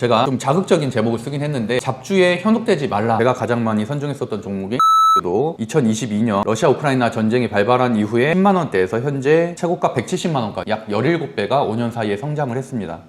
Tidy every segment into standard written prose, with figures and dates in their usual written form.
제가 좀 자극적인 제목을 쓰긴 했는데 잡주에 현혹되지 말라. 제가 가장 많이 선정했었던 종목이 도 2022년 러시아 우크라이나 전쟁이 발발한 이후에 10만원대에서 현재 최고가 170만원까지 약 17배가 5년 사이에 성장을 했습니다.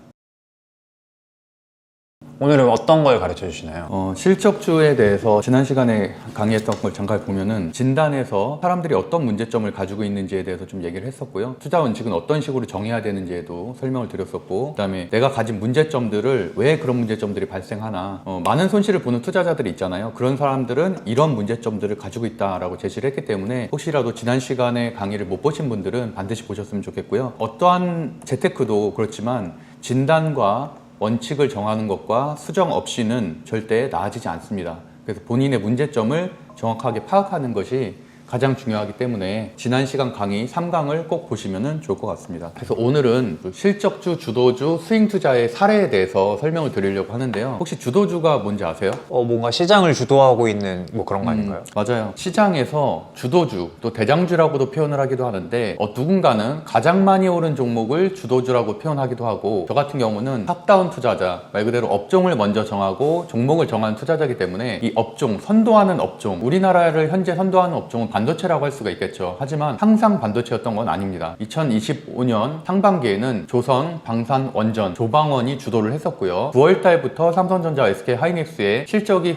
오늘은 어떤 걸 가르쳐 주시나요? 실적주에 대해서 지난 시간에 강의했던 걸 잠깐 보면은 진단에서 사람들이 어떤 문제점을 가지고 있는지에 대해서 좀 얘기를 했었고요. 투자 원칙은 어떤 식으로 정해야 되는지에도 설명을 드렸었고, 그다음에 내가 가진 문제점들을 왜 그런 문제점들이 발생하나, 많은 손실을 보는 투자자들이 있잖아요. 그런 사람들은 이런 문제점들을 가지고 있다라고 제시를 했기 때문에 혹시라도 지난 시간에 강의를 못 보신 분들은 반드시 보셨으면 좋겠고요. 어떠한 재테크도 그렇지만 진단과 원칙을 정하는 것과 수정 없이는 절대 나아지지 않습니다. 그래서 본인의 문제점을 정확하게 파악하는 것이 가장 중요하기 때문에 지난 시간 강의 3강을 꼭 보시면 좋을 것 같습니다. 그래서 오늘은 실적주, 주도주, 스윙투자의 사례에 대해서 설명을 드리려고 하는데요. 혹시 주도주가 뭔지 아세요? 뭔가 시장을 주도하고 있는 뭐 그런 거 아닌가요? 맞아요. 시장에서 주도주, 또 대장주라고도 표현을 하기도 하는데 누군가는 가장 많이 오른 종목을 주도주라고 표현하기도 하고, 저 같은 경우는 탑다운 투자자, 말 그대로 업종을 먼저 정하고 종목을 정하는 투자자이기 때문에 이 업종, 선도하는 업종, 우리나라를 현재 선도하는 업종은 반도체라고 할 수가 있겠죠. 하지만 항상 반도체였던 건 아닙니다. 2025년 상반기에는 조선, 방산, 원전, 조방원이 주도를 했었고요. 9월달부터 삼성전자, SK하이닉스의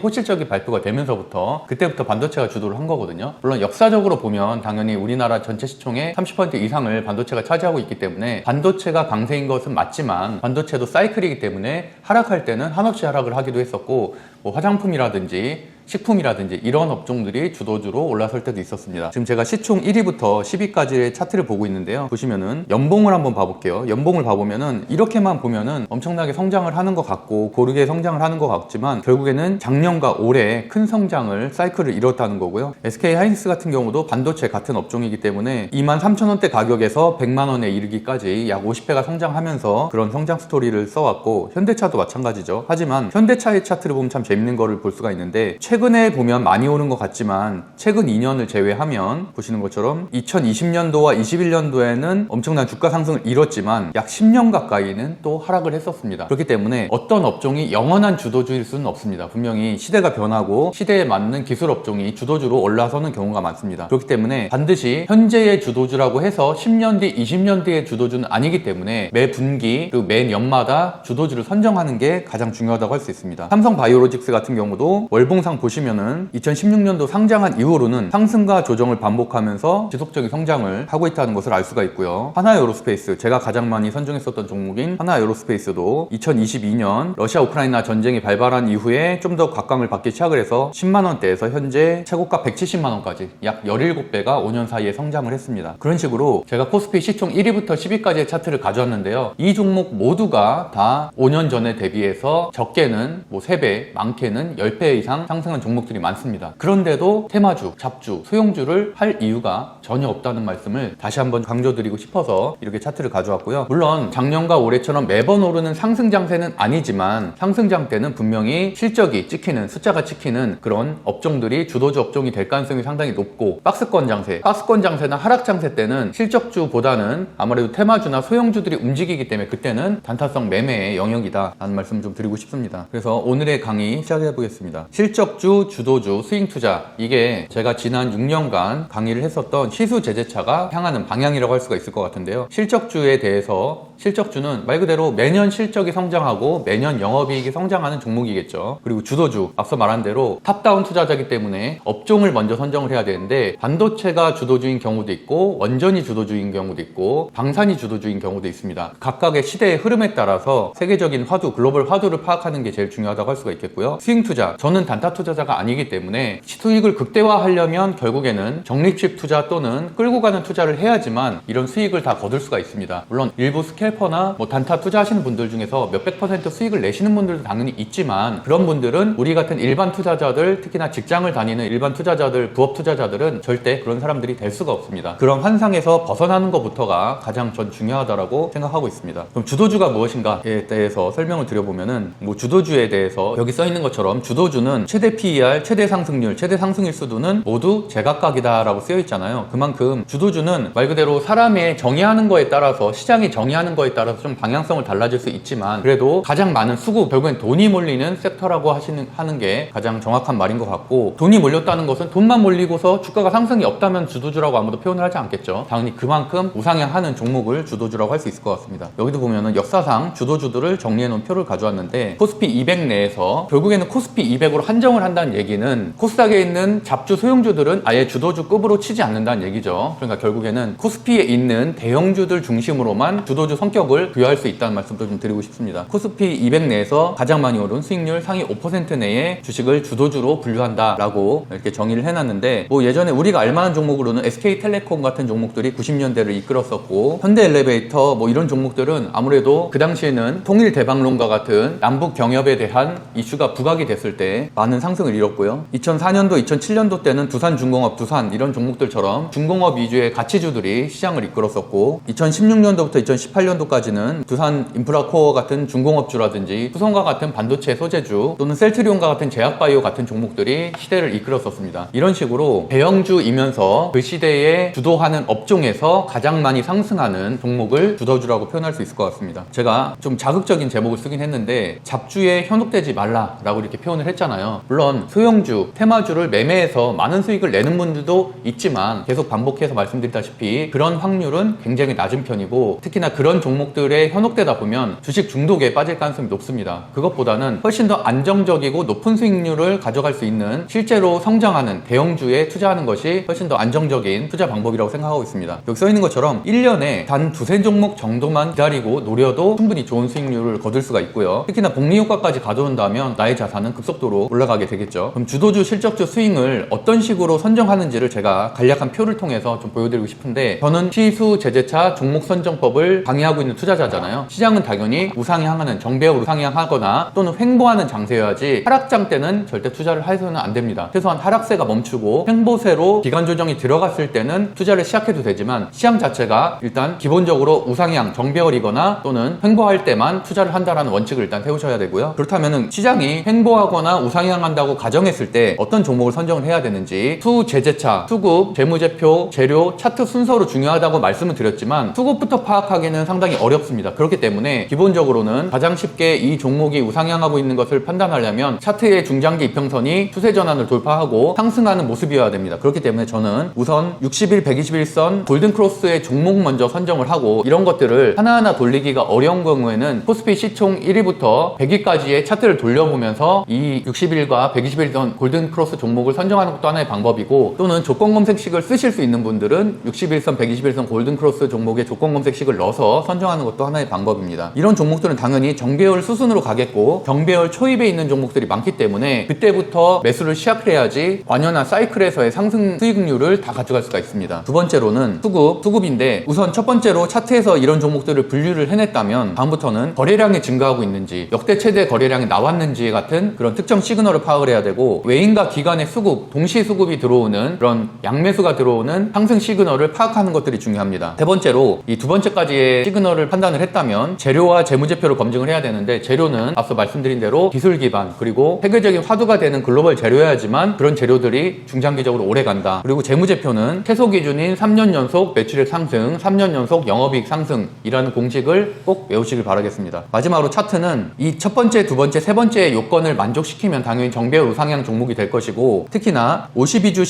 호실적이 발표가 되면서부터 그때부터 반도체가 주도를 한 거거든요. 물론 역사적으로 보면 당연히 우리나라 전체 시총의 30% 이상을 반도체가 차지하고 있기 때문에 반도체가 강세인 것은 맞지만 반도체도 사이클이기 때문에 하락할 때는 한없이 하락을 하기도 했었고, 화장품이라든지 식품이라든지 이런 업종들이 주도주로 올라설 때도 있었습니다. 지금 제가 시총 1위부터 10위까지의 차트를 보고 있는데요. 보시면은 연봉을 한번 봐볼게요. 연봉을 봐보면은 이렇게만 보면은 엄청나게 성장을 하는 것 같고 고르게 성장을 하는 것 같지만 결국에는 작년과 올해 큰 성장을 사이클을 이뤘다는 거고요. SK하이닉스 같은 경우도 반도체 같은 업종이기 때문에 23,000원대 가격에서 100만원에 이르기까지 약 50배가 성장하면서 그런 성장 스토리를 써왔고, 현대차도 마찬가지죠. 하지만 현대차의 차트를 보면 참 재밌는 거를 볼 수가 있는데, 최근에 보면 많이 오른 것 같지만 최근 2년을 제외하면 보시는 것처럼 2020년도와 21년도에는 엄청난 주가 상승을 이뤘지만 약 10년 가까이는 또 하락을 했었습니다. 그렇기 때문에 어떤 업종이 영원한 주도주일 수는 없습니다. 분명히 시대가 변하고 시대에 맞는 기술 업종이 주도주로 올라서는 경우가 많습니다. 그렇기 때문에 반드시 현재의 주도주라고 해서 10년 뒤, 20년 뒤의 주도주는 아니기 때문에 매 분기 그리고 매 년마다 주도주를 선정하는 게 가장 중요하다고 할 수 있습니다. 삼성바이오로직스 같은 경우도 월봉상 보시면은 2016년도 상장한 이후로는 상승과 조정을 반복하면서 지속적인 성장을 하고 있다는 것을 알 수가 있고요. 하나에어로스페이스, 제가 가장 많이 선정했었던 종목인 하나에어로스페이스도 2022년 러시아 우크라이나 전쟁이 발발한 이후에 좀 더 각광을 받기 시작을 해서 10만원대에서 현재 최고가 170만원까지 약 17배가 5년 사이에 성장을 했습니다. 그런 식으로 제가 코스피 시총 1위부터 10위까지의 차트를 가져왔는데요. 이 종목 모두가 다 5년 전에 대비해서 적게는 3배, 많게는 10배 이상 상승한 종목들이 많습니다. 그런데도 테마주, 잡주, 소형주를 할 이유가 전혀 없다는 말씀을 다시 한번 강조드리고 싶어서 이렇게 차트를 가져왔고요. 물론 작년과 올해처럼 매번 오르는 상승장세는 아니지만 상승장 때는 분명히 실적이 찍히는, 숫자가 찍히는 그런 업종들이 주도주 업종이 될 가능성이 상당히 높고, 박스권 장세나 하락 장세 때는 실적주보다는 아무래도 테마주나 소형주들이 움직이기 때문에 그때는 단타성 매매의 영역이다 라는 말씀 좀 드리고 싶습니다. 그래서 오늘의 강의 시작해 보겠습니다. 실적주, 주도주, 스윙투자, 이게 제가 지난 6년간 강의를 했었던 시수제재차가 향하는 방향이라고 할 수가 있을 것 같은데요. 실적주에 대해서, 실적주는 말 그대로 매년 실적이 성장하고 매년 영업이익이 성장하는 종목이겠죠. 그리고 주도주, 앞서 말한 대로 탑다운 투자자이기 때문에 업종을 먼저 선정을 해야 되는데, 반도체가 주도주인 경우도 있고 원전이 주도주인 경우도 있고 방산이 주도주인 경우도 있습니다. 각각의 시대의 흐름에 따라서 세계적인 화두, 글로벌 화두를 파악하는 게 제일 중요하다고 할 수가 있겠고요. 스윙투자, 저는 단타 투자자가 아니기 때문에 수익을 극대화하려면 결국에는 적립식 투자 또는 끌고 가는 투자를 해야지만 이런 수익을 다 거둘 수가 있습니다. 물론 일부 스캘퍼나 단타 투자하시는 분들 중에서 몇백 % 수익을 내시는 분들도 당연히 있지만, 그런 분들은 우리 같은 일반 투자자들, 특히나 직장을 다니는 일반 투자자들, 부업 투자자들은 절대 그런 사람들이 될 수가 없습니다. 그런 환상에서 벗어나는 것부터가 가장 전 중요하다고 생각하고 있습니다. 그럼 주도주가 무엇인가에 대해서 설명을 드려보면은, 주도주에 대해서 여기 써 있는 것처럼 주도주는 최대 PER, 최대 상승률, 최대 상승일 수도는 모두 제각각이다라고 쓰여 있잖아요. 그만큼 주도주는 말 그대로 사람의 정의하는 거에 따라서, 시장이 정의하는 거에 따라서 좀 방향성을 달라질 수 있지만 그래도 가장 많은 수급, 결국엔 돈이 몰리는 섹터라고 하는 게 가장 정확한 말인 것 같고, 돈이 몰렸다는 것은 돈만 몰리고서 주가가 상승이 없다면 주도주라고 아무도 표현을 하지 않겠죠. 당연히 그만큼 우상향하는 종목을 주도주라고 할 수 있을 것 같습니다. 여기도 보면은 역사상 주도주들을 정리해 놓은 표를 가져왔는데, 코스피 200 내에서 결국에는 코스피 200으로 한정을 한다는 얘기는 코스닥에 있는 잡주 소형주들은 아예 주도주급으로 치지 않는다는 얘기죠. 그러니까 결국에는 코스피에 있는 대형주들 중심으로만 주도주 성격을 부여할 수 있다는 말씀도 좀 드리고 싶습니다. 코스피 200 내에서 가장 많이 오른 수익률 상위 5% 내의 주식을 주도주로 분류한다라고 이렇게 정의를 해놨는데, 뭐 예전에 우리가 알만한 종목으로는 SK텔레콤 같은 종목들이 90년대를 이끌었었고, 현대엘리베이터 뭐 이런 종목들은 아무래도 그 당시에는 통일대방론과 같은 남북 경협에 대한 이슈가 부각이 됐을 때 많은 상승을 이뤘고요. 2004년도, 2007년도 때는 두산중공업, 두산 이런 종목들처럼 중공업 위주의 가치주들이 시장을 이끌었었고, 2016년도부터 2018년도까지는 두산 인프라코어 같은 중공업주라든지 후성과 같은 반도체 소재주 또는 셀트리온과 같은 제약바이오 같은 종목들이 시대를 이끌었었습니다. 이런 식으로 대형주이면서 그 시대에 주도하는 업종에서 가장 많이 상승하는 종목을 주도주라고 표현할 수 있을 것 같습니다. 제가 좀 자극적인 제목을 쓰긴 했는데, 잡주에 현혹되지 말라라고 이렇게 표현을 했잖아요. 물론 소형주, 테마주를 매매해서 많은 수익을 내는 분들도 있지만 계속 반복해서 말씀드렸다시피 그런 확률은 굉장히 낮은 편이고, 특히나 그런 종목들에 현혹되다 보면 주식 중독에 빠질 가능성이 높습니다. 그것보다는 훨씬 더 안정적이고 높은 수익률을 가져갈 수 있는 실제로 성장하는 대형주에 투자하는 것이 훨씬 더 안정적인 투자 방법이라고 생각하고 있습니다. 여기 써 있는 것처럼 1년에 단 두세 종목 정도만 기다리고 노려도 충분히 좋은 수익률을 거둘 수가 있고요. 특히나 복리효과까지 가져온다면 나의 자산은 급속도로 올라가게 되겠죠. 그럼 주도주, 실적주 스윙을 어떤 식으로 선정하는지를 제가 간략한 표를 통해서 좀 보여드리고 싶은데, 저는 시수 제재차 종목 선정법을 강의하고 있는 투자자잖아요. 시장은 당연히 우상향하는, 정배열 우상향하거나 또는 횡보하는 장세여야지 하락장 때는 절대 투자를 해서는 안 됩니다. 최소한 하락세가 멈추고 횡보세로 기간 조정이 들어갔을 때는 투자를 시작해도 되지만, 시장 자체가 일단 기본적으로 우상향, 정배열이거나 또는 횡보할 때만 투자를 한다라는 원칙을 일단 세우셔야 되고요. 그렇다면은 시장이 횡보하거나 우상향한다고 가정했을 때 어떤 종목을 선정을 해야 되는지, 수제재차, 수급, 재무제표, 재료, 차트 순서로 중요하다고 말씀을 드렸지만 수급부터 파악하기는 상당히 어렵습니다. 그렇기 때문에 기본적으로는 가장 쉽게 이 종목이 우상향하고 있는 것을 판단하려면 차트의 중장기 이평선이 추세 전환을 돌파하고 상승하는 모습이어야 됩니다. 그렇기 때문에 저는 우선 60일, 120일선 골든크로스의 종목 먼저 선정을 하고, 이런 것들을 하나하나 돌리기가 어려운 경우에는 코스피 시총 1위부터 100위까지의 차트를 돌려보면서 이 60일과 120일선 골든크로스 종목을 선정하는 것도 하나의 방법이고, 또는 조건 검색식을 쓰실 수 있는 분들은 60일선, 120일선 골든크로스 종목에 조건 검색식을 넣어서 선정하는 것도 하나의 방법입니다. 이런 종목들은 당연히 정배열 수순으로 가겠고 정배열 초입에 있는 종목들이 많기 때문에 그때부터 매수를 시작을 해야지 완연한 사이클에서의 상승 수익률을 다 가져갈 수가 있습니다. 두 번째로는 수급인데, 우선 첫 번째로 차트에서 이런 종목들을 분류를 해냈다면 다음부터는 거래량이 증가하고 있는지, 역대 최대 거래량이 나왔는지 같은 그런 특정 시그널을 파악을 해야 되고, 외인과 기관의 수급, 동시 수급이 들어오는 그런 양매수가 들어오는 상승 시그널을 파악하는 것들이 중요합니다. 세 번째로 이 두 번째까지의 시그널을 판단을 했다면 재료와 재무제표를 검증을 해야 되는데, 재료는 앞서 말씀드린 대로 기술 기반 그리고 세계적인 화두가 되는 글로벌 재료여야지만 그런 재료들이 중장기적으로 오래 간다. 그리고 재무제표는 최소 기준인 3년 연속 매출액 상승, 3년 연속 영업이익 상승이라는 공식을 꼭 외우시길 바라겠습니다. 마지막으로 차트는 이 첫 번째, 두 번째, 세 번째 요건을 만족시키면 당연히 정배열 우상향 종목이 될 것이고, 특히나 52주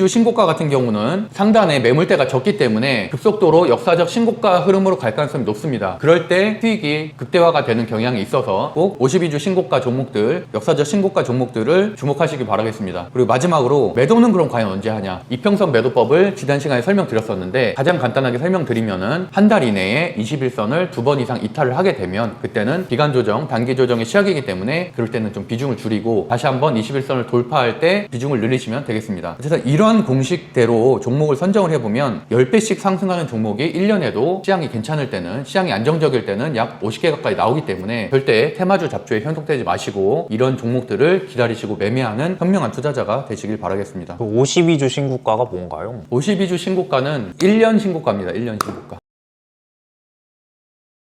신고가 같은 경우는 상단에 매물대가 적기 때문에 급속도로 역사적 신고가 흐름으로 갈 가능성이 높습니다. 그럴 때 수익이 극대화가 되는 경향이 있어서 꼭 52주 신고가 종목들, 역사적 신고가 종목들을 주목하시길 바라겠습니다. 그리고 마지막으로 매도는 그럼 과연 언제 하냐? 이평선 매도법을 지난 시간에 설명드렸었는데, 가장 간단하게 설명드리면은 한 달 이내에 21선을 2번 이상 이탈을 하게 되면 그때는 기간 조정, 단기 조정의 시작이기 때문에 그럴 때는 좀 비중을 줄이고 다시 한번 21선을 돌파할 때 비중을 늘리시면 되겠습니다. 그래서 이러한 공식대로 종목을 선정을 해보면 10배씩 상승하는 종목이 1년에도 시장이 괜찮을 때는, 시장이 안정적일 때는 약 50개 가까이 나오기 때문에 절대 테마주 잡주에 현혹되지 마시고 이런 종목들을 기다리시고 매매하는 현명한 투자자가 되시길 바라겠습니다. 52주 신고가가 뭔가요? 52주 신고가는 1년 신고가입니다. 1년 신고가.